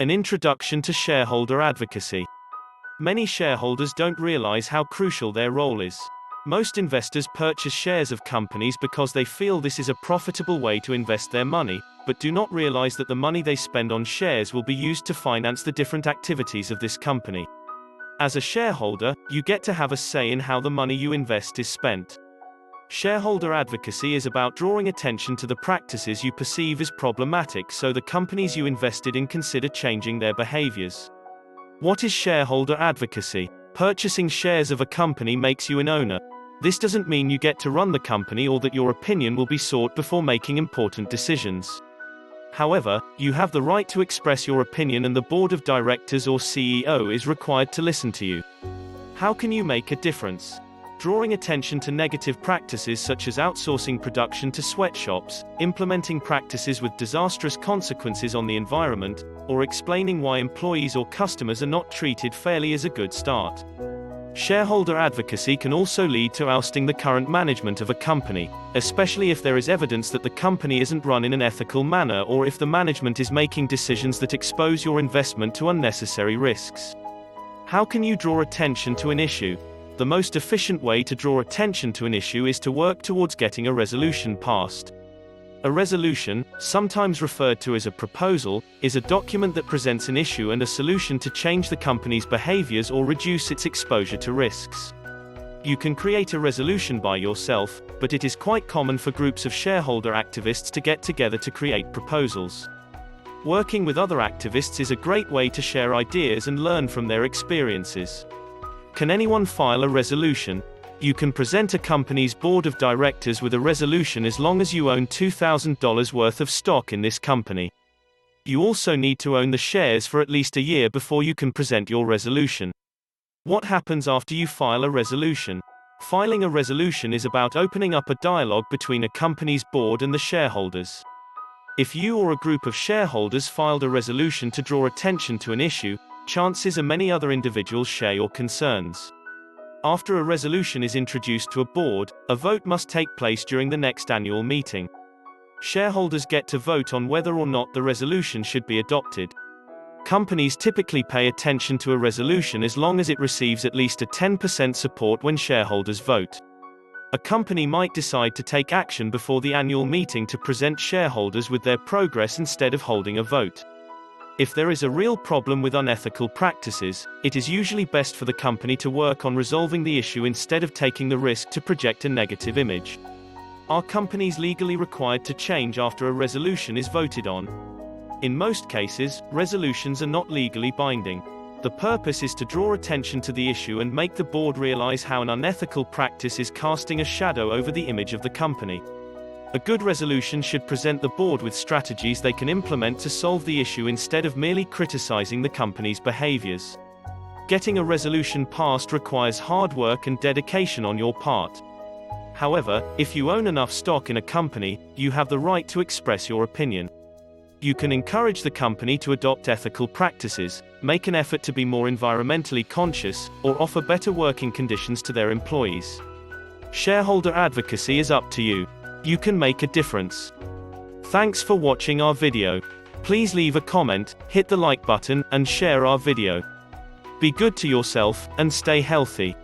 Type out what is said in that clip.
An introduction to shareholder advocacy. Many shareholders don't realize how crucial their role is. Most investors purchase shares of companies because they feel this is a profitable way to invest their money, but do not realize that the money they spend on shares will be used to finance the different activities of this company. As a shareholder, you get to have a say in how the money you invest is spent. Shareholder advocacy is about drawing attention to the practices you perceive as problematic so the companies you invested in consider changing their behaviors. What is shareholder advocacy? Purchasing shares of a company makes you an owner. This doesn't mean you get to run the company or that your opinion will be sought before making important decisions. However, you have the right to express your opinion and the board of directors or CEO is required to listen to you. How can you make a difference? Drawing attention to negative practices such as outsourcing production to sweatshops, implementing practices with disastrous consequences on the environment, or explaining why employees or customers are not treated fairly is a good start. Shareholder advocacy can also lead to ousting the current management of a company, especially if there is evidence that the company isn't run in an ethical manner or if the management is making decisions that expose your investment to unnecessary risks. How can you draw attention to an issue? The most efficient way to draw attention to an issue is to work towards getting a resolution passed. A resolution, sometimes referred to as a proposal, is a document that presents an issue and a solution to change the company's behaviors or reduce its exposure to risks. You can create a resolution by yourself, but it is quite common for groups of shareholder activists to get together to create proposals. Working with other activists is a great way to share ideas and learn from their experiences. Can anyone file a resolution? You can present a company's board of directors with a resolution as long as you own $2,000 worth of stock in this company. You also need to own the shares for at least a year before you can present your resolution. What happens after you file a resolution? Filing a resolution is about opening up a dialogue between a company's board and the shareholders. If you or a group of shareholders filed a resolution to draw attention to an issue, chances are many other individuals share your concerns. After a resolution is introduced to a board, a vote must take place during the next annual meeting. Shareholders get to vote on whether or not the resolution should be adopted. Companies typically pay attention to a resolution as long as it receives at least a 10% support when shareholders vote. A company might decide to take action before the annual meeting to present shareholders with their progress instead of holding a vote. If there is a real problem with unethical practices, it is usually best for the company to work on resolving the issue instead of taking the risk to project a negative image. Are companies legally required to change after a resolution is voted on? In most cases, resolutions are not legally binding. The purpose is to draw attention to the issue and make the board realize how an unethical practice is casting a shadow over the image of the company. A good resolution should present the board with strategies they can implement to solve the issue instead of merely criticizing the company's behaviors. Getting a resolution passed requires hard work and dedication on your part. However, if you own enough stock in a company, you have the right to express your opinion. You can encourage the company to adopt ethical practices, make an effort to be more environmentally conscious, or offer better working conditions to their employees. Shareholder advocacy is up to you. You can make a difference. Thanks for watching our video. Please leave a comment, hit the like button, and share our video. Be good to yourself, and stay healthy.